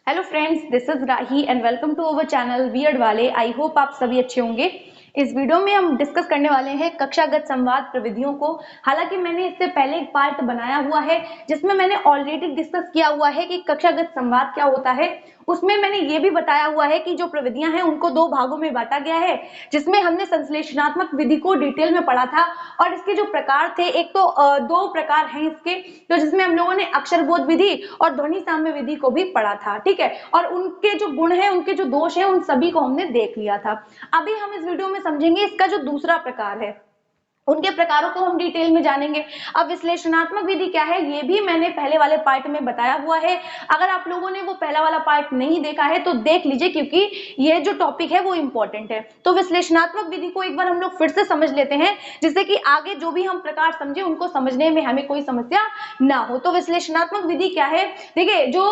Hello friends, this is Rahi and welcome to our channel weird वाले। I hope आप सभी अच्छे होंगे। इस वीडियो में हम डिस्कस करने वाले हैं कक्षागत संवाद प्रविधियों को। हालांकि मैंने इससे पहले एक पार्ट बनाया हुआ है जिसमें मैंने ऑलरेडी डिस्कस किया हुआ है कि कक्षागत संवाद क्या होता है। उसमें मैंने ये भी बताया हुआ है कि जो प्रविधियां हैं उनको दो भागों में बांटा गया है, जिसमें हमने संश्लेषणात्मक विधि को डिटेल में पढ़ा था। और इसके जो प्रकार थे, एक तो दो प्रकार हैं इसके, तो जिसमें हम लोगों ने अक्षरबोध विधि और ध्वनि साम्य विधि को भी पढ़ा था। ठीक है, और उनके जो गुण हैं, उनके जो दोष हैं, उन सभी को हमने देख लिया था। अभी हम इस वीडियो में समझेंगे इसका जो दूसरा प्रकार है, उनके प्रकारों को हम डिटेल में जानेंगे। अब विश्लेषणात्मक विधि क्या है, ये भी मैंने पहले वाले पार्ट में बताया हुआ है। अगर आप लोगों ने वो पहला वाला पार्ट नहीं देखा है तो देख लीजिए, क्योंकि ये जो टॉपिक है वो इंपॉर्टेंट है। तो विश्लेषणात्मक विधि को एक बार हम लोग फिर से समझ लेते हैं, जिससे कि आगे जो भी हम प्रकार समझे उनको समझने में हमें कोई समस्या ना हो। तो विश्लेषणात्मक विधि क्या है, देखिए जो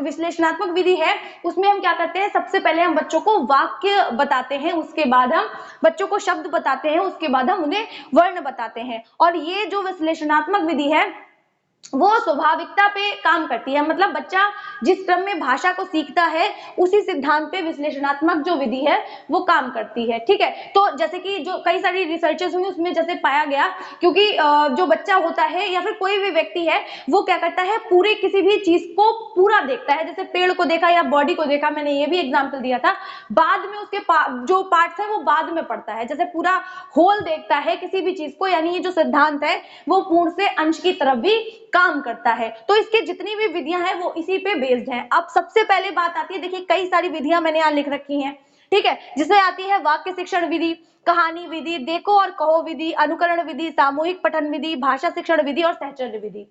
विश्लेषणात्मक विधि है उसमें हम क्या करते हैं, सबसे पहले हम बच्चों को वाक्य बताते हैं, उसके बाद हम बच्चों को शब्द बताते हैं, उसके बाद हम उन्हें वर्ण बताते हैं। और ये जो विश्लेषणात्मक विधि है वो स्वाभाविकता पे काम करती है। मतलब बच्चा जिस क्रम में भाषा को सीखता है उसी सिद्धांत पे विश्लेषणात्मक जो विधि है वो काम करती है। ठीक है, तो जैसे कि जो कई सारी रिसर्चेस हुई उसमें जैसे पाया गया, क्योंकि जो बच्चा होता है या फिर कोई भी व्यक्ति है वो क्या करता है, पूरे किसी भी चीज को पूरा देखता है। जैसे पेड़ को देखा या बॉडी को देखा, मैंने ये भी एग्जाम्पल दिया था। बाद में उसके जो पार्ट्स है वो बाद में पढ़ता है। जैसे पूरा होल देखता है किसी भी चीज को, यानी ये जो सिद्धांत है वो पूर्ण से अंश की तरफ भी काम करता है। तो इसकी जितनी भी विधियां हैं वो इसी पे बेस्ड हैं। अब सबसे पहले बात आती है, देखिए कई सारी विधियां मैंने यहाँ लिख रखी हैं। ठीक है, जिसमें आती है वाक्य शिक्षण विधि, कहानी विधि, देखो और कहो विधि, अनुकरण विधि, सामूहिक पठन विधि, भाषा शिक्षण विधि और सहचर्य विधि।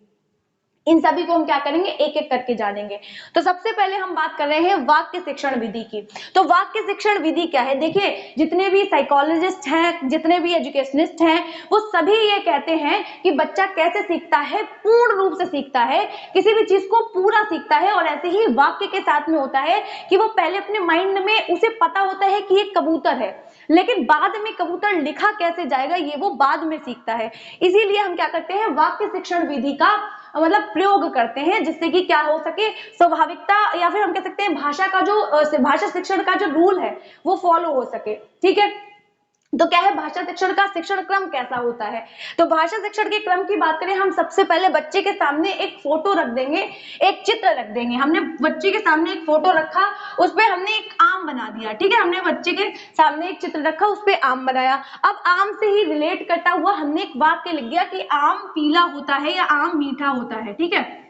इन सभी को हम क्या करेंगे, एक एक करके जानेंगे। तो सबसे पहले हम बात कर रहे हैं वाक्य शिक्षण विधि की। तो वाक्य शिक्षण विधि क्या है, देखिए जितने भी साइकोलॉजिस्ट हैं, जितने भी एजुकेशनिस्ट हैं, वो सभी ये कहते हैं कि बच्चा कैसे सीखता है, पूर्ण रूप से सीखता है, किसी भी चीज को पूरा सीखता है। और ऐसे ही वाक्य के साथ में होता है कि वो पहले अपने माइंड में उसे पता होता है कि एक कबूतर है, लेकिन बाद में कबूतर लिखा कैसे जाएगा ये वो बाद में सीखता है। इसीलिए हम क्या करते हैं, वाक्य शिक्षण विधि का मतलब प्रयोग करते हैं, जिससे कि क्या हो सके, स्वाभाविकता या फिर हम कह सकते हैं भाषा का जो भाषा शिक्षण का जो रूल है वो फॉलो हो सके। ठीक है, तो क्या है भाषा शिक्षण का शिक्षण क्रम कैसा होता है। तो भाषा शिक्षण के क्रम की बात करें, हम सबसे पहले बच्चे के सामने एक फोटो रख देंगे, एक चित्र रख देंगे। हमने बच्चे के सामने एक फोटो रखा, उस पर हमने एक आम बना दिया। ठीक है, हमने बच्चे के सामने एक चित्र रखा, उस पर आम बनाया। अब आम से ही रिलेट करता हुआ हमने एक वाक्य लिख दिया कि आम पीला होता है या आम मीठा होता है। ठीक है,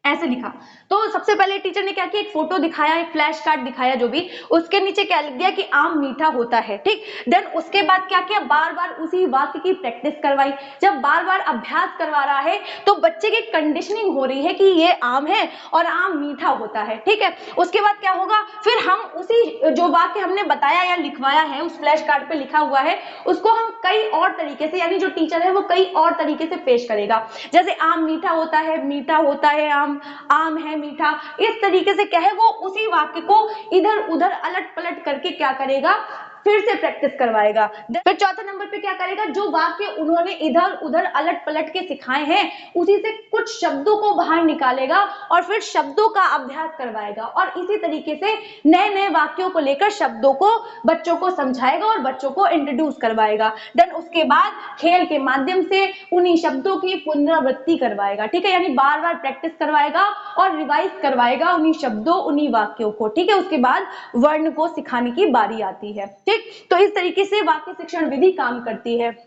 ऐसे लिखा। तो सबसे पहले टीचर ने क्या किया, एक फोटो दिखाया, एक फ्लैश कार्ड दिखाया, जो भी, उसके नीचे क्या लिख दिया कि आम मीठा होता है। ठीक, देन उसके बाद क्या किया, बार बार उसी वाक्य की प्रैक्टिस करवाई। जब बार बार अभ्यास करवा रहा है तो बच्चे की कंडीशनिंग हो रही है कि ये आम है और आम मीठा होता है। ठीक है, उसके बाद क्या होगा, फिर हम उसी जो वाक्य हमने बताया या लिखवाया है, उस फ्लैश कार्ड पे लिखा हुआ है, उसको हम कई और तरीके से, यानी जो टीचर है वो कई और तरीके से पेश करेगा। जैसे आम मीठा होता है आम है मीठा, इस तरीके से क्या है, वो उसी वाक्य को इधर उधर अलट पलट करके क्या करेगा, फिर से प्रैक्टिस करवाएगा। फिर चौथे नंबर पे क्या करेगा, जो वाक्य उन्होंने इधर उधर अलट पलट के सिखाए हैं उसी से कुछ शब्दों को बाहर निकालेगा और फिर शब्दों का अभ्यास करवाएगा। और इसी तरीके से नए नए वाक्यों को लेकर शब्दों को बच्चों को समझाएगा और बच्चों को इंट्रोड्यूस करवाएगा। देन उसके बाद खेल के माध्यम से उन्हीं शब्दों की पुनरावृत्ति करवाएगा। ठीक है, यानी बार बार प्रैक्टिस करवाएगा और रिवाइज करवाएगा उन्हीं शब्दों, उन्हीं वाक्यों को। ठीक है, उसके बाद वर्ण को सिखाने की बारी आती है। ठीक, तो इस तरीके से वाक्य शिक्षण विधि काम करती है।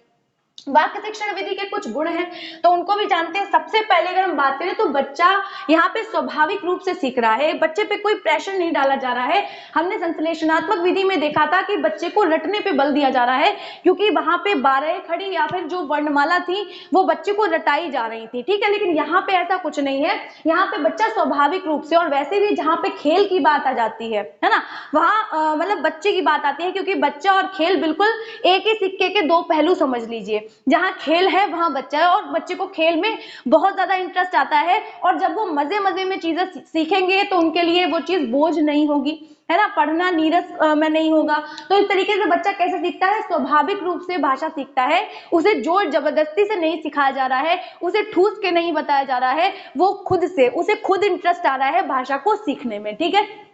वाक्य शिक्षण विधि के कुछ गुण हैं तो उनको भी जानते हैं। सबसे पहले अगर हम बात करें तो बच्चा यहाँ पे स्वाभाविक रूप से सीख रहा है, बच्चे पे कोई प्रेशर नहीं डाला जा रहा है। हमने संश्लेषणात्मक विधि में देखा था कि बच्चे को रटने पे बल दिया जा रहा है, क्योंकि वहां पे 12 खड़ी या फिर जो वर्णमाला थी वो बच्चे को रटाई जा रही थी। ठीक है, लेकिन यहाँ पे ऐसा कुछ नहीं है, यहाँ पे बच्चा स्वाभाविक रूप से, और वैसे भी जहाँ पे खेल की बात आ जाती है ना, वहां मतलब बच्चे की बात आती है, क्योंकि बच्चा और खेल बिल्कुल एक ही सिक्के के दो पहलू समझ लीजिए। जहाँ खेल है वहां बच्चा है और बच्चे को खेल में बहुत ज्यादा इंटरेस्ट आता है, और जब वो मजे मजे में चीजें सीखेंगे तो उनके लिए वो चीज बोझ नहीं होगी, है ना, पढ़ना नीरस में नहीं होगा। तो इस तरीके से बच्चा कैसे सीखता है, स्वाभाविक रूप से भाषा सीखता है। उसे जोर जबरदस्ती से नहीं सिखाया जा रहा है, उसे ठूस के नहीं बताया जा रहा है, वो खुद से, उसे खुद इंटरेस्ट आ रहा है भाषा को सीखने में। ठीक है,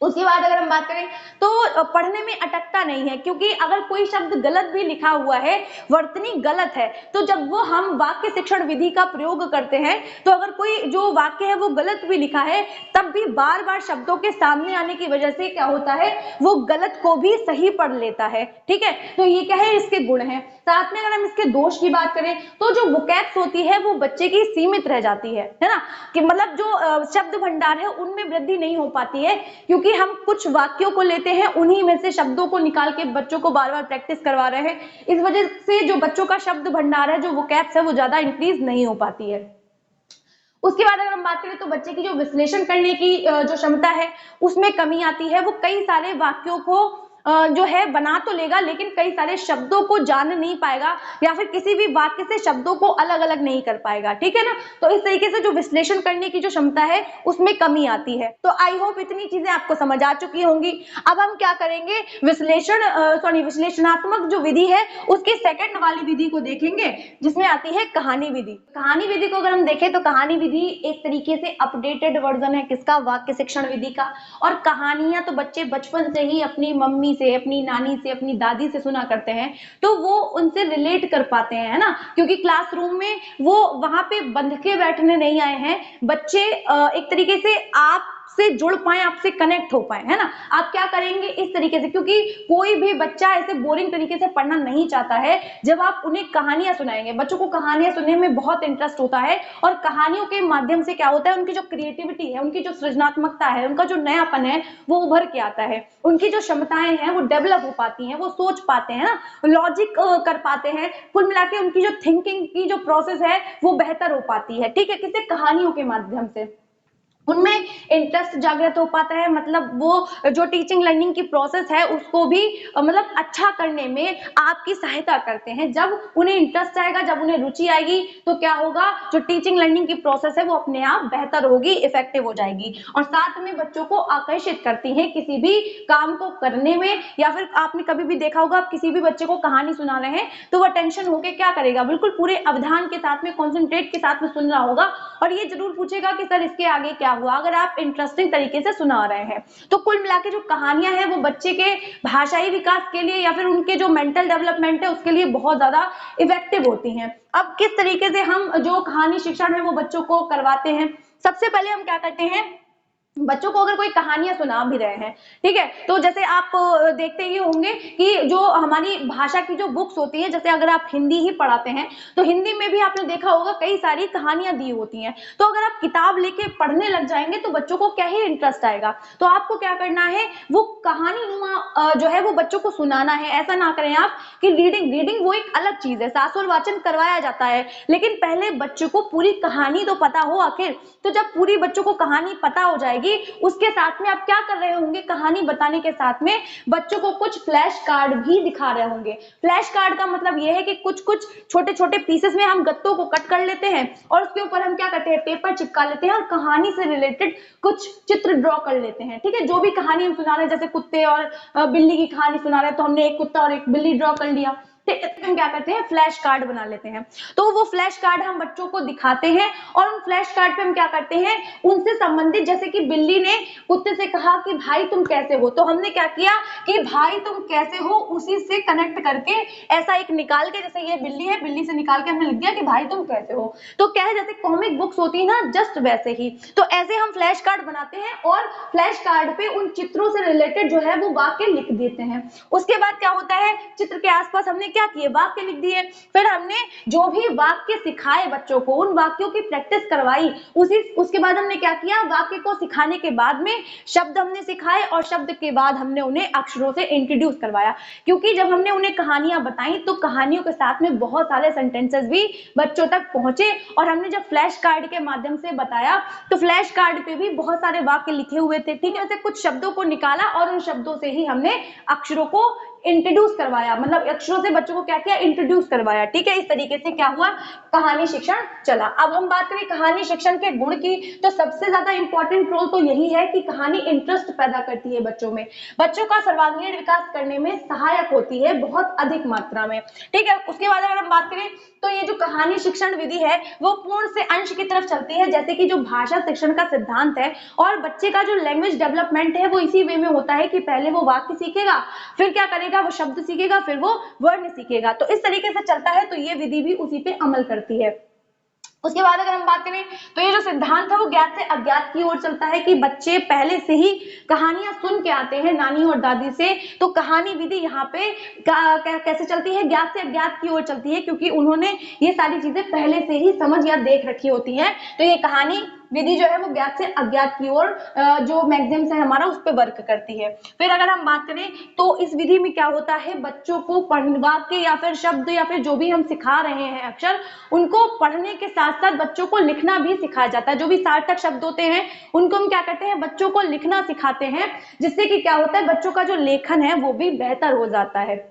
उसके बाद अगर हम बात करें तो पढ़ने में अटकता नहीं है, क्योंकि अगर कोई शब्द गलत भी लिखा हुआ है, वर्तनी गलत है, तो जब वो हम वाक्य शिक्षण विधि का प्रयोग करते हैं तो अगर कोई जो वाक्य है वो गलत भी लिखा है, तब भी बार बार शब्दों के सामने आने की वजह से क्या होता है, वो गलत को भी सही पढ़ लेता है। ठीक है, तो ये क्या है, इसके गुण हैं। साथ में अगर हम इसके दोष की बात करें तो जो वोकैब्स होती है वो बच्चे की सीमित रह जाती है ना, कि मतलब जो शब्द भंडार है उनमें वृद्धि नहीं हो पाती है, क्योंकि हम कुछ वाक्यों को लेते हैं, उन्हीं में से शब्दों को निकाल के बच्चों को बार बार प्रैक्टिस करवा रहे हैं। इस वजह से जो बच्चों का शब्द भंडार है, जो वोकैब्स है, वो ज्यादा इंक्रीज नहीं हो पाती है। उसके बाद अगर हम बात करें तो बच्चे की जो विश्लेषण करने की जो क्षमता है उसमें कमी आती है। वो कई सारे वाक्यों को जो है बना तो लेगा, लेकिन कई सारे शब्दों को जान नहीं पाएगा, या फिर किसी भी वाक्य से शब्दों को अलग अलग नहीं कर पाएगा। ठीक है ना, तो इस तरीके से जो विश्लेषण करने की जो क्षमता है उसमें कमी आती है। तो आई होप इतनी चीजें आपको समझ आ चुकी होंगी। अब हम क्या करेंगे, विश्लेषणात्मक जो विधि है उसकी सेकंड वाली विधि को देखेंगे, जिसमें आती है कहानी विधि। कहानी विधि को अगर हम देखें तो कहानी विधि एक तरीके से अपडेटेड वर्जन है किसका, वाक्य शिक्षण विधि का। और कहानियां तो बच्चे बचपन से ही अपनी मम्मी से, अपनी नानी से, अपनी दादी से सुना करते हैं, तो वो उनसे रिलेट कर पाते हैं, है ना, क्योंकि क्लासरूम में वो वहां पे बंध के बैठने नहीं आए हैं। बच्चे एक तरीके से आप से जुड़ पाए, आपसे कनेक्ट हो पाए, है ना। आप क्या करेंगे इस तरीके से, क्योंकि कोई भी बच्चा ऐसे बोरिंग तरीके से पढ़ना नहीं चाहता है। जब आप उन्हें कहानियां सुनाएंगे, बच्चों को कहानियां सुनने में बहुत इंटरेस्ट होता है, और कहानियों के माध्यम से क्या होता है, उनकी जो क्रिएटिविटी है, उनकी जो सृजनात्मकता है, उनका जो नयापन है वो उभर के आता है। उनकी जो क्षमताएं हैं वो डेवलप हो पाती हैं, वो सोच पाते हैं ना, लॉजिक कर पाते हैं। कुल मिला के उनकी जो थिंकिंग की जो प्रोसेस है वो बेहतर हो पाती है। ठीक है, किसी कहानियों के माध्यम से उनमें इंटरेस्ट जागृत हो पाता है। मतलब वो जो टीचिंग लर्निंग की प्रोसेस है उसको भी मतलब अच्छा करने में आपकी सहायता करते हैं। जब उन्हें इंटरेस्ट आएगा, जब उन्हें रुचि आएगी, तो क्या होगा, जो टीचिंग लर्निंग की प्रोसेस है वो अपने आप बेहतर होगी, इफेक्टिव हो जाएगी, और साथ में बच्चों को आकर्षित करती है किसी भी काम को करने में। या फिर आपने कभी भी देखा होगा, आप किसी भी बच्चे को कहानी सुना रहे हैं तो वह टेंशन होके क्या करेगा, बिल्कुल पूरे अवधान के साथ में, कॉन्सेंट्रेट के साथ में सुन रहा होगा, और ये जरूर पूछेगा कि सर इसके आगे क्या हुआ, अगर आप इंटरेस्टिंग तरीके से सुना रहे हैं। तो कुल मिलाकर जो कहानियां हैं वो बच्चे के भाषाई विकास के लिए या फिर उनके जो मेंटल डेवलपमेंट है उसके लिए बहुत ज्यादा इफेक्टिव होती हैं। अब किस तरीके से हम जो कहानी शिक्षण है वो बच्चों को करवाते हैं, सबसे पहले हम क्या करते हैं, बच्चों को अगर कोई कहानियां सुना भी रहे हैं, ठीक है, तो जैसे आप देखते ही होंगे कि जो हमारी भाषा की जो बुक्स होती है, जैसे अगर आप हिंदी ही पढ़ाते हैं तो हिंदी में भी आपने देखा होगा कई सारी कहानियां दी होती हैं। तो अगर आप किताब लेके पढ़ने लग जाएंगे तो बच्चों को क्या ही इंटरेस्ट आएगा। तो आपको क्या करना है, वो कहानी नुमा जो है वो बच्चों को सुनाना है। ऐसा ना करें आप कि रीडिंग वो एक अलग चीज है, शास्त्र वाचन करवाया जाता है, लेकिन पहले बच्चों को पूरी कहानी तो पता हो आखिर। तो जब पूरी बच्चों को कहानी पता हो जाएगी, उसके साथ में आप क्या कर रहे होंगे, कहानी बताने के साथ में बच्चों को कुछ फ्लैश कार्ड भी दिखा रहे होंगे। फ्लैश कार्ड का मतलब यह है कि कुछ छोटे छोटे पीसेस में हम गत्तों को कट कर लेते हैं और उसके ऊपर हम क्या करते हैं, पेपर चिपका लेते हैं और कहानी से रिलेटेड कुछ चित्र ड्रॉ कर लेते हैं। ठीक है, जो भी कहानी हम सुना रहे हैं, जैसे कुत्ते और बिल्ली की कहानी सुना रहे हैं तो हमने एक कुत्ता और एक बिल्ली ड्रॉ कर लिया। हम क्या करते हैं, फ्लैश कार्ड बना लेते हैं। तो वो फ्लैश कार्ड हम बच्चों को दिखाते हैं और उन फ्लैश कार्ड पे हम क्या करते हैं, उनसे संबंधित, जैसे कि बिल्ली ने कुत्ते से कहा कि भाई तुम कैसे हो, तो हमने क्या किया कि भाई तुम कैसे हो उसी से कनेक्ट करके ऐसा एक निकाल के, जैसे ये बिल्ली है, बिल्ली से निकाल के हमने लिख दिया कि भाई तुम कैसे हो। तो क्या है, जैसे कॉमिक बुक्स होती है ना, जस्ट वैसे ही। तो ऐसे हम फ्लैश कार्ड बनाते हैं और फ्लैश कार्ड पे उन चित्रों से रिलेटेड जो है वो वाक्य लिख देते हैं। उसके बाद क्या होता है, चित्र के आसपास हमने क्या किए, वाक्य लिख दिए। फिर हमने जो भी वाक्य सिखाए बच्चों को, उन वाक्यों की प्रैक्टिस करवाई। उसके बाद हमने क्या किया, वाक्य को सिखाने के बाद में शब्द हमने सिखाए और शब्द के बाद हमने उन्हें अक्षरों से इंट्रोड्यूस करवाया। क्योंकि जब हमने उन्हें कहानियां बताई तो कहानियों के साथ में बहुत सारे सेंटेंसेस भी बच्चों तक पहुंचे। और हमने जब फ्लैश कार्ड के माध्यम से बताया तो फ्लैश कार्ड पे भी बहुत सारे वाक्य लिखे हुए थे। ठीक है, ऐसे कुछ शब्दों को निकाला और उन शब्दों से ही हमने अक्षरों को इंट्रोड्यूस करवाया, मतलब अक्षरों से बच्चों को क्या किया, इंट्रोड्यूस करवाया। ठीक है, इस तरीके से क्या हुआ, कहानी शिक्षण चला। अब हम बात करें कहानी शिक्षण के गुण की, तो सबसे ज्यादा इंपॉर्टेंट रोल तो यही है कि कहानी इंटरेस्ट पैदा करती है बच्चों में, बच्चों का सर्वांगीण विकास करने में सहायक होती है बहुत अधिक मात्रा में। ठीक है, उसके बाद अगर हम बात करें तो ये जो कहानी शिक्षण विधि है वो पूर्ण से अंश की तरफ चलती है, जैसे कि जो भाषा शिक्षण का सिद्धांत है, और बच्चे का जो लैंग्वेज डेवलपमेंट है वो इसी वे में होता है कि पहले वो वाक्य सीखेगा, फिर क्या करेगा, वो शब्द सीखेगा, फिर वो वर्ण सीखेगा। तो इस तरीके से चलता है, तो ये विधि भी उसी पे अमल करती है। उसके बाद अगर हम बात करें तो ये जो सिद्धांत है वो ज्ञात से अज्ञात की ओर चलता है कि बच्चे पहले से ही कहानियां सुन के आते हैं नानी और दादी से। तो कहानी विधि यहाँ पे कैसे चलती है, ज्ञात से अज्ञात की ओर चलती है, क्योंकि उन्होंने ये सारी चीजें पहले से ही समझ या देख रखी होती हैं। तो ये कहानी विधि जो है वो ज्ञात से अज्ञात की ओर जो मैक्सिम्स है हमारा उस पर वर्क करती है। फिर अगर हम बात करें तो इस विधि में क्या होता है, बच्चों को वाक्य या फिर शब्द या फिर जो भी हम सिखा रहे हैं अक्षर, उनको पढ़ने के साथ साथ बच्चों को लिखना भी सिखाया जाता है। जो भी सार्थक शब्द होते हैं उनको हम क्या करते हैं, बच्चों को लिखना सिखाते हैं, जिससे कि क्या होता है, बच्चों का जो लेखन है वो भी बेहतर हो जाता है।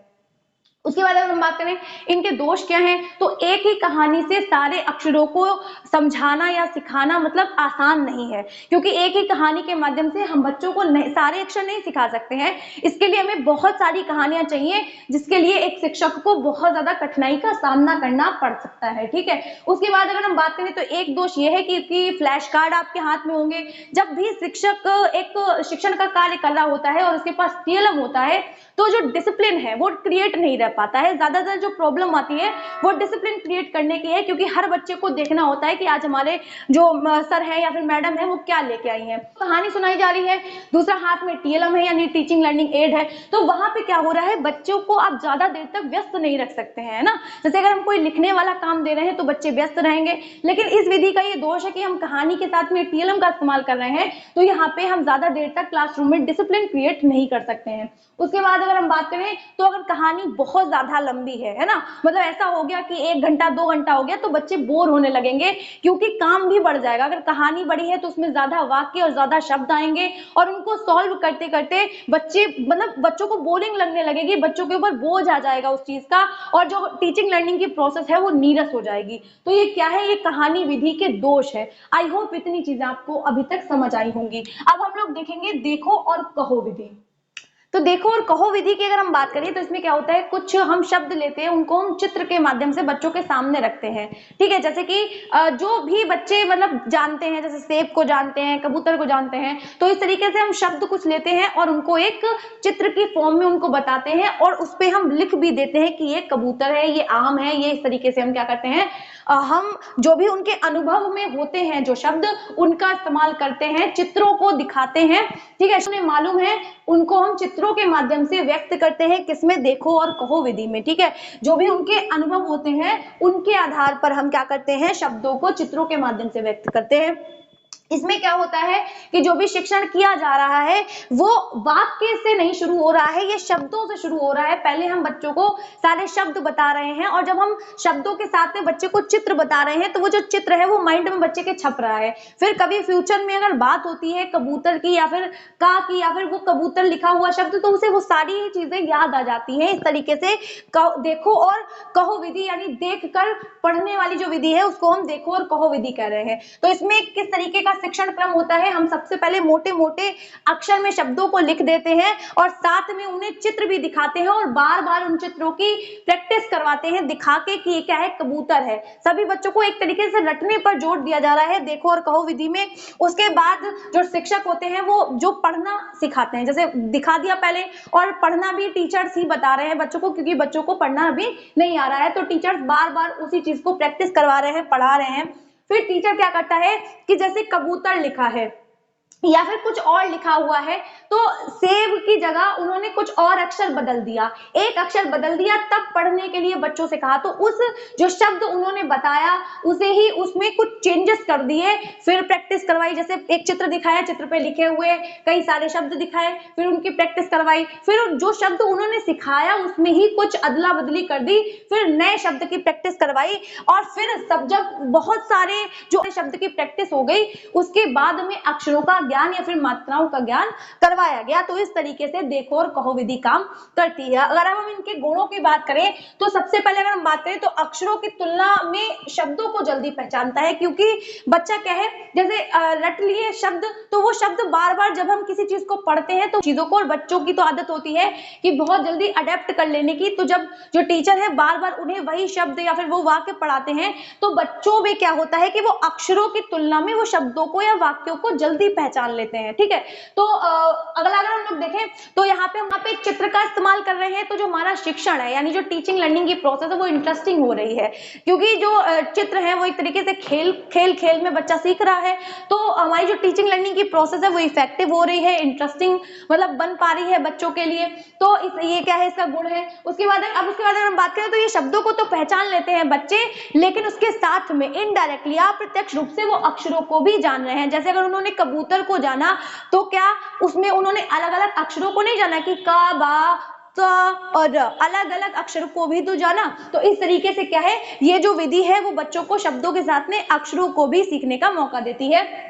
उसके बाद अगर हम बात करें इनके दोष क्या हैं, तो एक ही कहानी से सारे अक्षरों को समझाना या सिखाना मतलब आसान नहीं है, क्योंकि एक ही कहानी के माध्यम से हम बच्चों को सारे अक्षर नहीं सिखा सकते हैं। इसके लिए हमें बहुत सारी कहानियां चाहिए, जिसके लिए एक शिक्षक को बहुत ज्यादा कठिनाई का सामना करना पड़ सकता है। ठीक है, उसके बाद अगर हम बात करें तो एक दोष यह है कि फ्लैश कार्ड आपके हाथ में होंगे, जब भी शिक्षक एक शिक्षण का कार्य कर रहा होता है और उसके पास टीएलएम होता है, तो जो डिसिप्लिन है वो क्रिएट नहीं रह पाता है। ज्यादातर जो प्रॉब्लम आती है वो डिसिप्लिन क्रिएट करने की है, क्योंकि हर बच्चे को देखना होता है कि आज हमारे जो सर है या फिर मैडम है वो क्या लेके आई हैं। कहानी सुनाई जा रही है, दूसरा हाथ में टीएलएम है यानी टीचिंग लर्निंग एड है, तो वहां पे क्या हो रहा है, बच्चों को आप ज्यादा देर तक व्यस्त नहीं रख सकते हैं, है ना। जैसे अगर हम कोई लिखने वाला काम दे रहे हैं तो बच्चे व्यस्त रहेंगे, लेकिन इस विधि का ये दोष है कि हम कहानी के साथ में टीएलएम का इस्तेमाल कर रहे हैं, तो यहाँ पे हम ज्यादा देर तक क्लासरूम में डिसिप्लिन क्रिएट नहीं कर सकते हैं। उसके बाद अगर हम बात करें तो अगर कहानी बहुत ज्यादा लंबी है ना, मतलब ऐसा हो गया कि 1 घंटा 2 घंटा हो गया, तो बच्चे बोर होने लगेंगे, क्योंकि काम भी बढ़ जाएगा। अगर कहानी बड़ी है तो उसमें ज्यादा वाक्य और ज्यादा शब्द आएंगे, और उनको सॉल्व करते करते बच्चे मतलब बच्चों को बोरिंग लगने लगेगी, बच्चों के ऊपर बोझ आ जाएगा उस चीज का, और जो टीचिंग लर्निंग की प्रोसेस है वो नीरस हो जाएगी। तो ये क्या है, ये कहानी विधि के दोष है। आई होप इतनी चीजें आपको अभी तक समझ आई होंगी। अब हम लोग देखेंगे देखो और कहो विधि। तो देखो और कहो विधि की अगर हम बात करें तो इसमें क्या होता है, कुछ हम शब्द लेते हैं, उनको हम चित्र के माध्यम से बच्चों के सामने रखते हैं। ठीक है, जैसे कि जो भी बच्चे मतलब जानते हैं, जैसे सेब को जानते हैं, कबूतर को जानते हैं, तो इस तरीके से हम शब्द कुछ लेते हैं और उनको एक चित्र की फॉर्म में उनको बताते हैं, और उस पर हम लिख भी देते हैं कि ये कबूतर है, ये आम है, ये इस तरीके से हम क्या करते हैं, हम जो भी उनके अनुभव में होते हैं जो शब्द, उनका इस्तेमाल करते हैं, चित्रों को दिखाते हैं। ठीक है, उन्हें मालूम है, उनको हम चित्रों के माध्यम से व्यक्त करते हैं, किसमें, देखो और कहो विधि में। ठीक है, जो भी उनके अनुभव होते हैं उनके आधार पर हम क्या करते हैं, शब्दों को चित्रों के माध्यम से व्यक्त करते हैं। इसमें क्या होता है कि जो भी शिक्षण किया जा रहा है वो वाक्य से नहीं शुरू हो रहा है, ये शब्दों से शुरू हो रहा है। पहले हम बच्चों को सारे शब्द बता रहे हैं, और जब हम शब्दों के साथ में बच्चे को चित्र बता रहे हैं तो वो जो चित्र है वो माइंड में बच्चे के छप रहा है। फिर कभी फ्यूचर में अगर बात होती है कबूतर की या फिर का की, या फिर वो कबूतर लिखा हुआ शब्द, तो उसे वो सारी ही चीजें याद आ जाती हैं। इस तरीके से देखो और कहो विधि यानी देख कर पढ़ने वाली जो विधि है उसको हम देखो और कहो विधि कह रहे हैं। तो इसमें किस तरीके का शिक्षण क्रम होता है, हम सबसे पहले मोटे मोटे अक्षर में शब्दों को लिख देते हैं, और साथ में उन्हें चित्र भी दिखाते हैं, और बार बार उन चित्रों की प्रैक्टिस करवाते हैं, दिखा के कि ये क्या है, कबूतर है। सभी बच्चों को एक तरीके से रटने पर जोर दिया जा रहा है देखो और कहो विधि में। उसके बाद जो शिक्षक होते हैं वो जो पढ़ना सिखाते हैं, जैसे दिखा दिया पहले, और पढ़ना भी टीचर्स ही बता रहे हैं बच्चों को, क्योंकि बच्चों को पढ़ना अभी नहीं आ रहा है, तो टीचर्स बार बार उसी चीज को प्रैक्टिस करवा रहे हैं, पढ़ा रहे हैं। फिर टीचर क्या करता है कि जैसे कबूतर लिखा है या फिर कुछ और लिखा हुआ है, तो सेब की जगह उन्होंने कुछ और अक्षर बदल दिया, एक अक्षर बदल दिया, तब पढ़ने के लिए बच्चों से कहा, तो उस जो शब्द उन्होंने बताया उसे ही उसमें कुछ चेंजेस कर दिए, फिर प्रैक्टिस करवाई। जैसे एक चित्र दिखाया, चित्र पे लिखे हुए कई सारे शब्द दिखाए, फिर उनकी प्रैक्टिस करवाई, फिर जो शब्द उन्होंने सिखाया उसमें ही कुछ अदला बदली कर दी, फिर नए शब्द की प्रैक्टिस करवाई, और फिर सब जब बहुत सारे जो शब्द की प्रैक्टिस हो गई उसके बाद में अक्षरों का ज्ञान या फिर मात्राओं का ज्ञान करवाया गया। तो इस तरीके से देखो और कहो विधि काम करती है। अगर हम इनके गुणों की बात करें तो सबसे पहले अगर हम बात करें तो अक्षरों की तुलना में शब्दों को जल्दी पहचानता है, क्योंकि बच्चा क्या है, जैसे रट लिए शब्द, तो वो शब्द बार बार जब हम किसी चीज को पढ़ते हैं तो चीजों को, और बच्चों की तो आदत होती है कि बहुत जल्दी अडेप्ट कर लेने की, तो जब जो टीचर है बार बार उन्हें वही शब्द या फिर वो वाक्य पढ़ाते हैं तो बच्चों में क्या होता है कि वो अक्षरों की तुलना में वो शब्दों को या वाक्यों को जल्दी पहचान लेते हैं। ठीक है, तो अगला अगर हम लोग देखें तो यहाँ पे चित्र का इस्तेमाल कर रहे हैं, तो जो हमारा शिक्षण है यानी जो टीचिंग लर्निंग की प्रोसेस है वो इंटरेस्टिंग हो रही है, क्योंकि जो चित्र है वो एक तरीके से खेल में बच्चा सीख रहा है, तो हमारी जो टीचिंग लर्निंग की प्रोसेस है वो इफेक्टिव हो रही है, इंटरेस्टिंग मतलब बन पा रही है बच्चों के लिए। तो ये क्या है, इसका गुण है। उसके बाद अगर हम बात करें तो ये शब्दों को तो पहचान लेते हैं बच्चे, लेकिन उसके साथ में इनडायरेक्टली अप्रत्यक्ष रूप से वो अक्षरों को भी जान रहे हैं। जैसे अगर उन्होंने कबूतर को जाना तो क्या उसमें उन्होंने अलग अलग अक्षरों को नहीं जाना कि का, बा, तो और अलग अलग अक्षर को भी तो जाना। तो इस तरीके से क्या है, ये जो विधि है वो बच्चों को शब्दों के साथ में अक्षरों को भी सीखने का मौका देती है।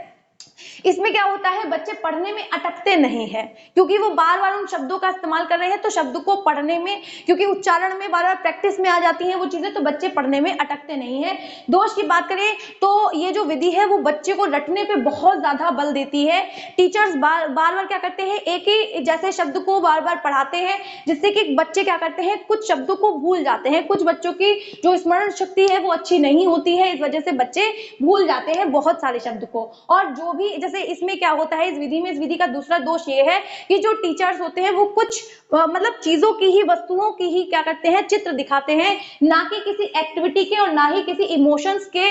इसमें क्या होता है, बच्चे पढ़ने में अटकते नहीं है, क्योंकि वो बार बार उन शब्दों का इस्तेमाल कर रहे हैं, तो शब्द को पढ़ने में, क्योंकि उच्चारण में बार बार प्रैक्टिस में आ जाती है वो चीजें, तो बच्चे पढ़ने में अटकते नहीं है। दोष की बात करें तो ये जो विधि है वो बच्चे को रटने पे बहुत ज्यादा बल देती है। टीचर्स बार बार क्या करते हैं, एक ही जैसे शब्द को बार बार पढ़ाते हैं, जिससे कि बच्चे क्या करते हैं, कुछ शब्दों को भूल जाते हैं। कुछ बच्चों की जो स्मरण शक्ति है वो अच्छी नहीं होती है, इस वजह से बच्चे भूल जाते हैं बहुत सारे शब्द को। और जो भी जैसे इसमें क्या होता है, इस विधि का दूसरा दोष ये है कि जो टीचर्स होते हैं वो कुछ मतलब चीजों की ही, वस्तुओं की ही क्या करते हैं, चित्र दिखाते हैं, ना कि किसी एक्टिविटी के और ना ही किसी इमोशंस के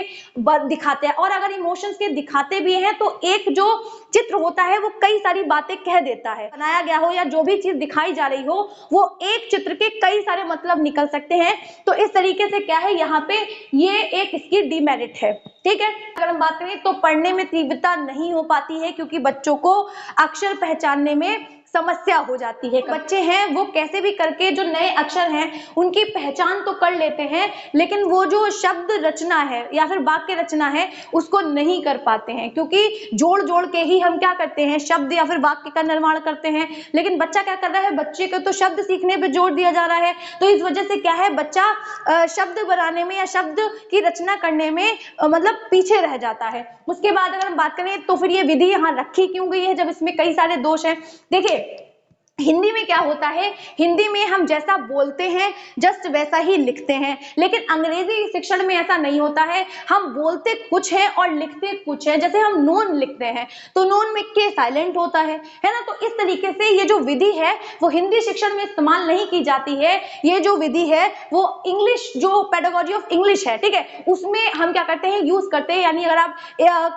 दिखाते हैं। और अगर इमोशंस के दिखाते भी हैं तो एक जो चित्र होता है वो कई सारी बातें कह देता है। बनाया गया हो या जो भी चीज दिखाई जा रही हो वो एक चित्र के कई सारे मतलब निकल सकते हैं। तो इस तरीके से क्या है, यहाँ पे ये एक इसकी डिमेरिट है। ठीक है, अगर हम बात करें तो पढ़ने में तीव्रता नहीं हो पाती है, क्योंकि बच्चों को अक्षर पहचानने में समस्या हो जाती है। बच्चे हैं वो कैसे भी करके जो नए अक्षर हैं उनकी पहचान तो कर लेते हैं, लेकिन वो जो शब्द रचना है या फिर वाक्य रचना है उसको नहीं कर पाते हैं, क्योंकि जोड़ जोड़ के ही हम क्या करते हैं, शब्द या फिर वाक्य का निर्माण करते हैं। लेकिन बच्चा क्या कर रहा है, बच्चे को तो शब्द सीखने पे जोर दिया जा रहा है, तो इस वजह से क्या है, बच्चा शब्द बनाने में या शब्द की रचना करने में मतलब पीछे रह जाता है। उसके बाद अगर हम बात करें तो फिर ये विधि यहाँ रखी क्यों गई है जब इसमें कई सारे दोष हैं। देखिए हिंदी में क्या होता है, हिंदी में हम जैसा बोलते हैं जस्ट वैसा ही लिखते हैं, लेकिन अंग्रेजी शिक्षण में ऐसा नहीं होता है। हम बोलते कुछ है और लिखते कुछ है। जैसे हम नून लिखते हैं तो नून में के साइलेंट होता है ना। तो इस तरीके से ये जो विधि है वो हिंदी शिक्षण में इस्तेमाल नहीं की जाती है। ये जो विधि है वो इंग्लिश, जो पेडागोजी ऑफ इंग्लिश है, ठीक है, उसमें हम क्या करते हैं, यूज करते हैं। यानी अगर आप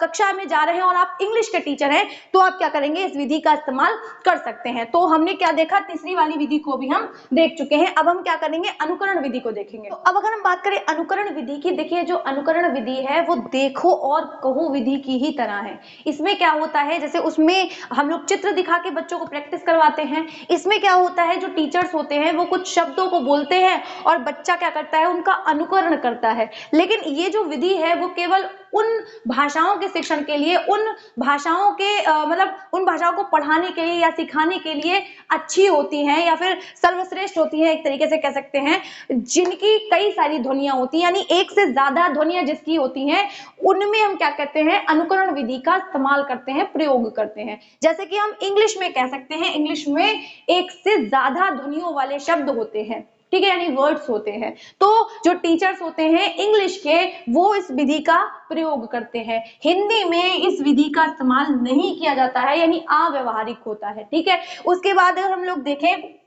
कक्षा में जा रहे हैं और आप इंग्लिश के टीचर हैं तो आप क्या करेंगे, इस विधि का इस्तेमाल कर सकते हैं। तो हमने क्या देखा, तीसरी वाली विधि को भी हम देख चुके हैं। अब हम क्या करेंगे, अनुकरण विधि को देखेंगे। तो अब अगर हम बात करें अनुकरण विधि की, देखिए जो अनुकरण विधि है वो देखो और कहो विधि की ही तरह है। इसमें क्या होता है, जैसे उसमें हम लोग चित्र दिखा के बच्चों को प्रैक्टिस करवाते हैं। इसमें क्या होता है, जो टीचर्स होते हैं वो कुछ शब्दों को बोलते हैं और बच्चा क्या करता है, उनका अनुकरण करता है। लेकिन ये जो विधि है वो केवल उन भाषाओं के शिक्षण के लिए, उन भाषाओं के मतलब उन भाषाओं को पढ़ाने के लिए या सिखाने के लिए अच्छी होती हैं, या फिर सर्वश्रेष्ठ होती हैं, एक तरीके से कह सकते हैं, जिनकी कई सारी ध्वनियां होती हैं, यानी एक से ज्यादा ध्वनियां जिसकी होती हैं, उनमें हम क्या कहते हैं, अनुकरण विधि का इस्तेमाल करते हैं, प्रयोग करते हैं। जैसे कि हम इंग्लिश में कह सकते हैं, इंग्लिश में एक से ज्यादा ध्वनियों वाले शब्द होते हैं, ठीक है, यानी वर्ड्स होते हैं। तो जो टीचर्स होते हैं इंग्लिश के वो इस विधि का प्रयोग करते हैं। हिंदी में इस विधि का इस्तेमाल नहीं किया जाता है, यानी अव्यवहारिक होता है। ठीक है, उसके बाद अगर हम लोग देखें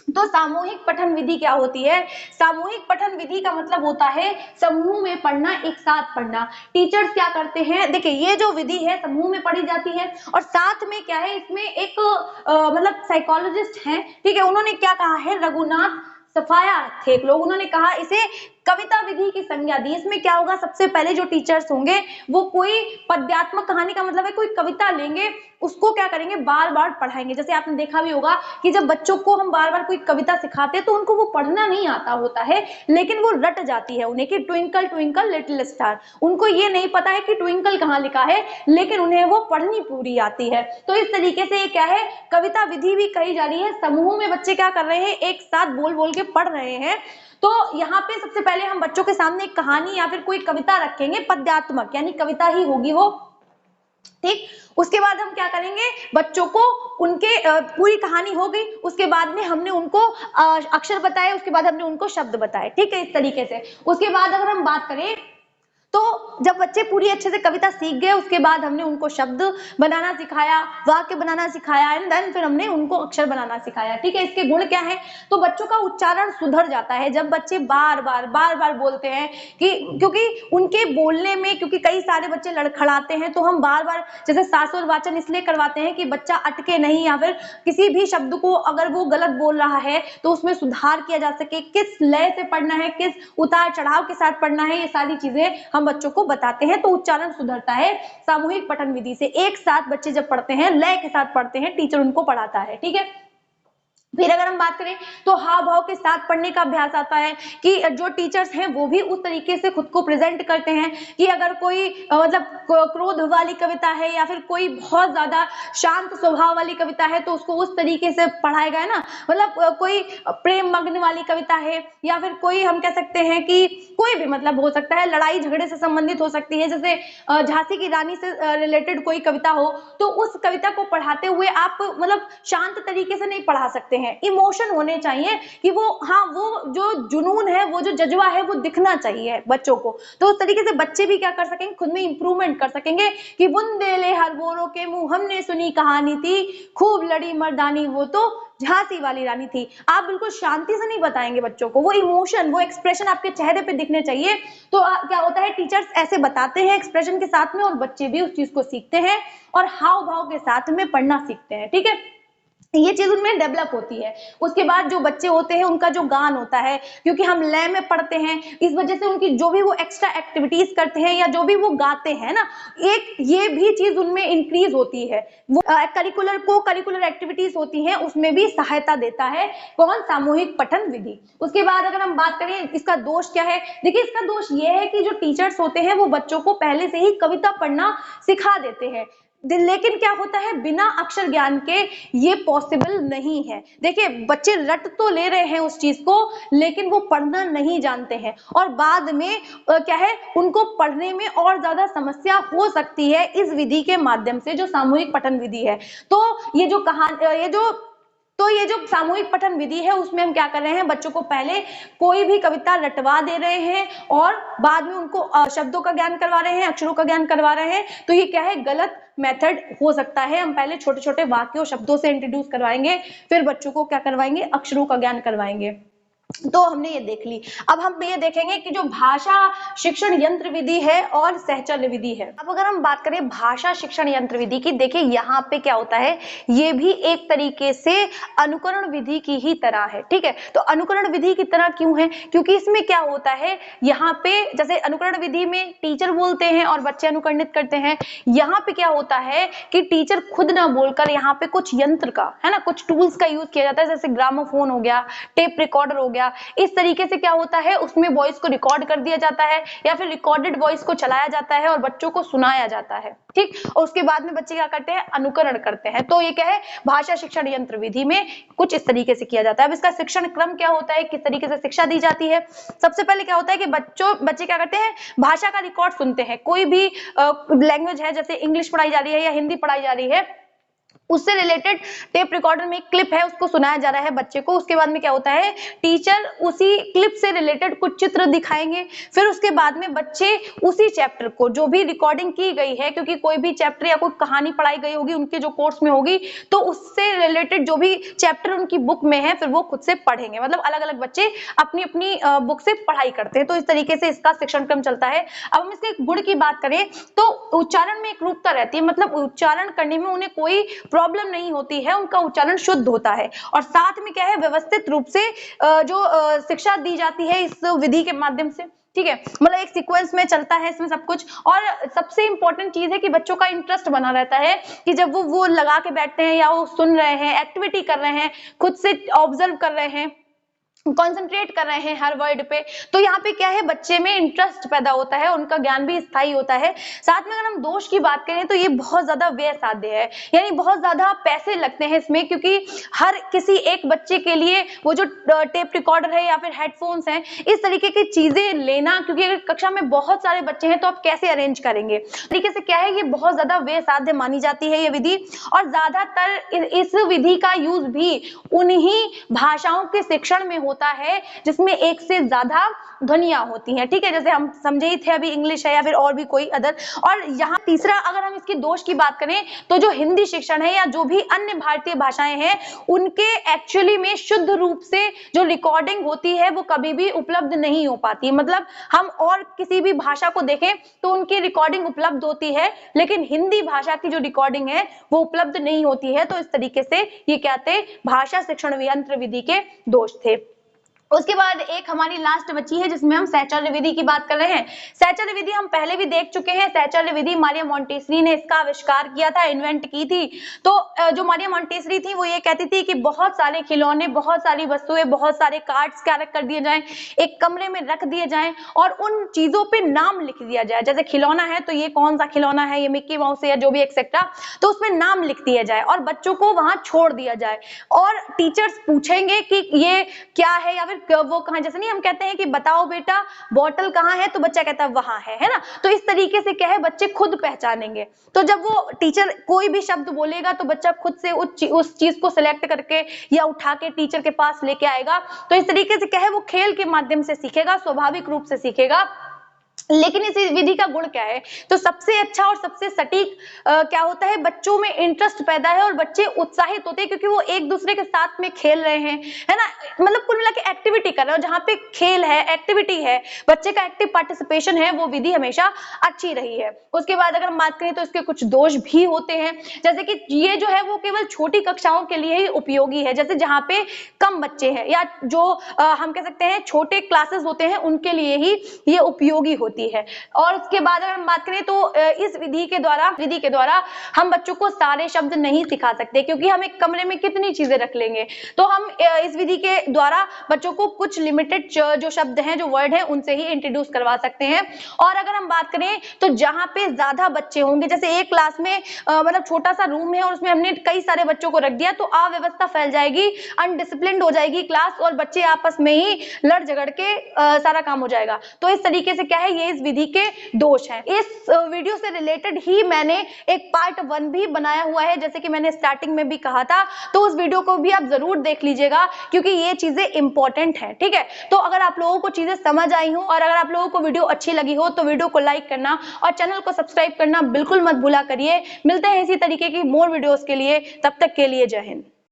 तो सामूहिक पठन विधि क्या होती है। सामूहिक पठन विधि का मतलब होता है समूह में पढ़ना, एक साथ पढ़ना। टीचर्स क्या करते हैं, देखिए ये जो विधि है समूह में पढ़ी जाती है, और साथ में क्या है, इसमें एक मतलब साइकोलॉजिस्ट हैं, ठीक है, उन्होंने क्या कहा है, रघुनाथ सफाया थे एक लोग, उन्होंने कहा इसे कविता विधि की संज्ञा दी। इसमें क्या होगा, सबसे पहले जो टीचर्स होंगे वो कोई पद्यात्मक कहानी का मतलब है कोई कविता लेंगे, उसको क्या करेंगे, बार बार पढ़ाएंगे। जैसे आपने देखा भी होगा कि जब बच्चों को हम बार बार कोई कविता सिखाते हैं तो उनको वो पढ़ना नहीं आता होता है, लेकिन वो रट जाती है उन्हें कि ट्विंकल ट्विंकल लिटिल स्टार। उनको ये नहीं पता है कि ट्विंकल कहाँ लिखा है, लेकिन उन्हें वो पढ़नी पूरी आती है। तो इस तरीके से ये क्या है, कविता विधि भी कही जा रही है। समूह में बच्चे क्या कर रहे हैं, एक साथ बोल बोल के पढ़ रहे हैं। तो यहाँ पे सबसे पहले हम बच्चों के सामने एक कहानी या फिर कोई कविता रखेंगे, पद्यात्मक यानी कविता ही होगी वो, ठीक। उसके बाद हम क्या करेंगे, बच्चों को उनके पूरी कहानी हो गई, उसके बाद में हमने उनको अक्षर बताए, उसके बाद हमने उनको शब्द बताए, ठीक है, इस तरीके से। उसके बाद अगर हम बात करें तो जब बच्चे पूरी अच्छे से कविता सीख गए, उसके बाद हमने उनको शब्द बनाना सिखाया, वाक्य बनाना सिखाया, एंड देन फिर हमने उनको अक्षर बनाना सिखाया, ठीक है। इसके गुण क्या है, तो बच्चों का उच्चारण सुधर जाता है जब बच्चे बार बार बोलते हैं कि क्योंकि उनके बोलने में, क्योंकि कई सारे बच्चे लड़खड़ाते हैं, तो हम बार बार जैसे सास और वाचन इसलिए करवाते हैं कि बच्चा अटके नहीं, या फिर किसी भी शब्द को अगर वो गलत बोल रहा है तो उसमें सुधार किया जा सके, किस लय से पढ़ना है, किस उतार चढ़ाव के साथ पढ़ना है, ये सारी चीजें हम बच्चों को बताते हैं। तो उच्चारण सुधरता है सामूहिक पठन विधि से। एक साथ बच्चे जब पढ़ते हैं, लय के साथ पढ़ते हैं, टीचर उनको पढ़ाता है, ठीक है। फिर अगर हम बात करें तो हाव भाव के साथ पढ़ने का अभ्यास आता है कि जो टीचर्स हैं वो भी उस तरीके से खुद को प्रेजेंट करते हैं कि अगर कोई मतलब क्रोध वाली कविता है या फिर कोई बहुत ज्यादा शांत स्वभाव वाली कविता है तो उसको उस तरीके से पढ़ाएगा, है ना। मतलब कोई प्रेम मग्न वाली कविता है या फिर कोई हम कह सकते हैं कि कोई भी मतलब हो सकता है, लड़ाई झगड़े से संबंधित हो सकती है, जैसे झांसी की रानी से रिलेटेड कोई कविता हो, तो उस कविता को पढ़ाते हुए आप मतलब शांत तरीके से नहीं पढ़ा सकते हैं, इमोशन होने चाहिए कि वो, हाँ, वो जो जुनून है, वो जो जज्बा है वो दिखना चाहिए बच्चों को। तो उस तरीके से बच्चे भी क्या कर सकेंगे, खुद में इंप्रूवमेंट कर सकेंगे कि बुंदेले हर बोरों के मुंह हमने सुनी कहानी थी, खूब लड़ी मर्दानी वो तो झांसी वाली रानी थी। आप बिल्कुल शांति से नहीं बताएंगे बच्चों को, वो इमोशन, वो एक्सप्रेशन आपके चेहरे पे दिखने चाहिए। तो क्या होता है, टीचर्स ऐसे बताते हैं एक्सप्रेशन के साथ में और बच्चे भी उस चीज को सीखते हैं और हाव भाव के साथ में पढ़ना सीखते हैं, ठीक है। ये चीज उनमें डेवलप होती है। उसके बाद जो बच्चे होते हैं उनका जो गान होता है, क्योंकि हम लय में पढ़ते हैं, इस वजह से उनकी जो भी वो एक्स्ट्रा एक्टिविटीज करते हैं या जो भी वो गाते हैं ना, एक ये भी चीज उनमें इंक्रीज होती है। वो करिकुलर एक्टिविटीज होती हैं, उसमें भी सहायता देता है कौन, सामूहिक पठन विधि। उसके बाद अगर हम बात करें इसका दोष क्या है, देखिए इसका दोष ये है कि जो टीचर्स होते हैं वो बच्चों को पहले से ही कविता पढ़ना सिखा देते हैं, लेकिन क्या होता है, बिना अक्षर ज्ञान के ये पॉसिबल नहीं है। देखिए बच्चे रट तो ले रहे हैं उस चीज को, लेकिन वो पढ़ना नहीं जानते हैं और बाद में क्या है, उनको पढ़ने में और ज्यादा समस्या हो सकती है इस विधि के माध्यम से, जो सामूहिक पठन विधि है। तो ये जो सामूहिक पठन विधि है उसमें हम क्या कर रहे हैं, बच्चों को पहले कोई भी कविता रटवा दे रहे हैं और बाद में उनको शब्दों का ज्ञान करवा रहे हैं, अक्षरों का ज्ञान करवा रहे हैं। तो ये क्या है, गलत मेथड हो सकता है। हम पहले छोटे छोटे वाक्यों शब्दों से इंट्रोड्यूस करवाएंगे, फिर बच्चों को क्या करवाएंगे, अक्षरों का ज्ञान करवाएंगे। तो हमने ये देख ली। अब हम ये देखेंगे कि जो भाषा शिक्षण यंत्र विधि है और सहचर्य विधि है। अब अगर हम बात करें भाषा शिक्षण यंत्र विधि की, देखिए यहाँ पे क्या होता है, ये भी एक तरीके से अनुकरण विधि की ही तरह है, ठीक है। तो अनुकरण विधि की तरह क्यों है, क्योंकि इसमें क्या होता है, यहाँ पे जैसे अनुकरण विधि में टीचर बोलते हैं और बच्चे अनुकरणित करते हैं, यहाँ पे क्या होता है कि टीचर खुद ना बोलकर यहाँ पे कुछ यंत्र का, है ना, कुछ टूल्स का यूज किया जाता है, जैसे ग्रामोफोन हो गया, टेप रिकॉर्डर हो गया। इस तरीके से क्या होता है, उसमें वॉइस को रिकॉर्ड कर दिया जाता है या फिर रिकॉर्डेड वॉइस को चलाया जाता है और बच्चों को सुनाया जाता है, ठीक। और उसके बाद में बच्चे क्या करते हैं, अनुकरण करते हैं। तो ये क्या है, भाषा शिक्षण यंत्र विधि में कुछ इस तरीके से किया जाता है। अब इसका शिक्षण क्रम क्या होता है, किस तरीके से शिक्षा दी जाती है। सबसे पहले क्या होता है कि बच्चे क्या करते हैं, भाषा का रिकॉर्ड सुनते हैं। कोई भी लैंग्वेज है, जैसे इंग्लिश पढ़ाई जा रही है या हिंदी पढ़ाई जा रही है, उससे रिलेटेड टेप रिकॉर्डर में एक क्लिप है, उसको सुनाया जा रहा है बच्चे को। उसके बाद में क्या होता है, टीचर उसी क्लिप से रिलेटेड कुछ चित्र दिखाएंगे, फिर उसके बाद में बच्चे उसी चैप्टर को, जो भी रिकॉर्डिंग की गई है, क्योंकि कोई भी चैप्टर या कोई कहानी पढ़ाई गई होगी उनके जो कोर्स में होगी, तो उससे रिलेटेड जो भी चैप्टर उनकी बुक में है फिर वो खुद से पढ़ेंगे। मतलब अलग अलग बच्चे अपनी अपनी बुक से पढ़ाई करते हैं। तो इस तरीके से इसका शिक्षण क्रम चलता है। अब हम इसके गुण की बात करें तो उच्चारण में एक रूपता रहती है, मतलब उच्चारण करने में उन्हें कोई प्रॉब्लम नहीं होती है, उनका उच्चारण शुद्ध होता है। और साथ में क्या है, व्यवस्थित रूप से जो शिक्षा दी जाती है इस विधि के माध्यम से, ठीक है, मतलब एक सीक्वेंस में चलता है इसमें सब कुछ। और सबसे इंपॉर्टेंट चीज है कि बच्चों का इंटरेस्ट बना रहता है कि जब वो लगा के बैठते हैं या वो सुन रहे हैं, एक्टिविटी कर रहे हैं, खुद से ऑब्जर्व कर रहे हैं, कॉन्सेंट्रेट कर रहे हैं हर वर्ड पे, तो यहाँ पे क्या है, बच्चे में इंटरेस्ट पैदा होता है, उनका ज्ञान भी स्थायी होता है। साथ में अगर हम दोष की बात करें तो ये बहुत ज्यादा व्यय साध्य है, यानी बहुत ज्यादा पैसे लगते हैं इसमें, क्योंकि हर किसी एक बच्चे के लिए वो जो टेप रिकॉर्डर है या फिर हेडफोन्स हैं, इस तरीके की चीजें लेना, क्योंकि अगर कक्षा में बहुत सारे बच्चे हैं तो आप कैसे अरेंज करेंगे, तरीके से क्या है, ये बहुत ज्यादा व्यय साध्य मानी जाती है ये विधि। और ज्यादातर इस विधि का यूज भी उन्हीं भाषाओं के शिक्षण में होता है जिसमें एक से ज्यादा ध्वनियां होती हैं, ठीक है, जैसे हम समझे ही थे अभी इंग्लिश है या फिर और भी कोई अदर। और यहाँ तीसरा अगर हम इसकी दोष की बात करें तो जो हिंदी शिक्षण है या जो भी अन्य भारतीय भाषाएं हैं, उनके एक्चुअली में शुद्ध रूप से जो रिकॉर्डिंग होती है वो कभी भी उपलब्ध नहीं हो पाती। मतलब हम और किसी भी भाषा को देखें तो उनकी रिकॉर्डिंग उपलब्ध होती है, लेकिन हिंदी भाषा की जो रिकॉर्डिंग है वो उपलब्ध नहीं होती है। तो इस तरीके से ये क्या थे, भाषा शिक्षण यंत्र विधि के दोष थे। उसके बाद एक हमारी लास्ट बची है जिसमें हम सहचर्य विधि की बात कर रहे हैं। सहचर्य विधि हम पहले भी देख चुके हैं। सहचर्य विधि मारिया मोंटेसरी ने इसका आविष्कार किया था, इन्वेंट की थी। तो जो मारिया मोंटेसरी थी वो ये कहती थी कि बहुत सारे खिलौने, बहुत सारी वस्तुएं, बहुत सारे कार्ड्स क्या कर दिए जाएं, एक कमरे में रख दिए जाएं और उन चीजों पे नाम लिख दिया जाए। जैसे खिलौना है तो ये कौन सा खिलौना है, ये मिक्की माउस है या जो भी एक्सेट्रा, तो उसमें नाम लिख दिया जाए और बच्चों को वहां छोड़ दिया जाए। और टीचर्स पूछेंगे कि ये क्या है या फिर वो कहां, जैसे नहीं हम कहते हैं कि बताओ बेटा बॉटल कहाँ है, तो बच्चा कहता है वहां है ना। तो इस तरीके से क्या है, बच्चे खुद पहचानेंगे। तो जब वो टीचर कोई भी शब्द बोलेगा तो बच्चा खुद से उस चीज को सिलेक्ट करके या उठा के टीचर के पास लेके आएगा। तो इस तरीके से क्या है, वो खेल के माध्यम से सीखेगा, स्वाभाविक रूप से सीखेगा। लेकिन इस विधि का गुण क्या है, तो सबसे अच्छा और सबसे सटीक क्या होता है, बच्चों में इंटरेस्ट पैदा है और बच्चे उत्साहित होते हैं क्योंकि वो एक दूसरे के साथ में खेल रहे हैं, है ना, मतलब कुल मिला के एक्टिविटी कर रहे हो। जहाँ पे खेल है, एक्टिविटी है, बच्चे का एक्टिव पार्टिसिपेशन है, वो विधि हमेशा अच्छी रही है। उसके बाद अगर हम बात करें तो इसके कुछ दोष भी होते हैं, जैसे कि ये जो है वो केवल छोटी कक्षाओं के लिए ही उपयोगी है, जैसे जहाँ पे कम बच्चे हैं या जो हम कह सकते हैं छोटे क्लासेस होते हैं उनके लिए ही ये उपयोगी होती है। और उसके बाद अगर हम बात करें तो इस विधि के द्वारा हम बच्चों को सारे शब्द नहीं सिखा सकते, क्योंकि हम एक कमरे में कितनी चीजें रख लेंगे। तो हम इस विधि के द्वारा बच्चों को कुछ लिमिटेड जो शब्द हैं, जो वर्ड हैं, उनसे ही इंट्रोड्यूस करवा सकते हैं। और अगर हम बात करें तो जहां पे ज्यादा बच्चे होंगे, जैसे एक क्लास में मतलब छोटा सा रूम है और उसमें हमने कई सारे बच्चों को रख दिया, तो अव्यवस्था फैल जाएगी, अनडिसिप्लिन्ड हो जाएगी क्लास और बच्चे आपस में ही लड़ झगड़ के सारा काम हो जाएगा। तो इस तरीके से क्या है, ये इस विधि के दोष हैं। इस वीडियो से रिलेटेड ही मैंने एक पार्ट 1 भी बनाया हुआ है, जैसे कि मैंने स्टार्टिंग में भी कहा था, तो उस वीडियो को भी आप जरूर देख लीजिएगा क्योंकि ये चीजें इंपॉर्टेंट हैं, ठीक है। तो अगर आप लोगों को चीजें समझ आई हो और अगर आप लोगों को वीडियो अच्छी लगी हो तो वीडियो को लाइक करना और चैनल को सब्सक्राइब करना बिल्कुल मत भूला करिए। मिलते हैं इसी तरीके की मोर वीडियोस के लिए, तब तक के लिए जय हिंद।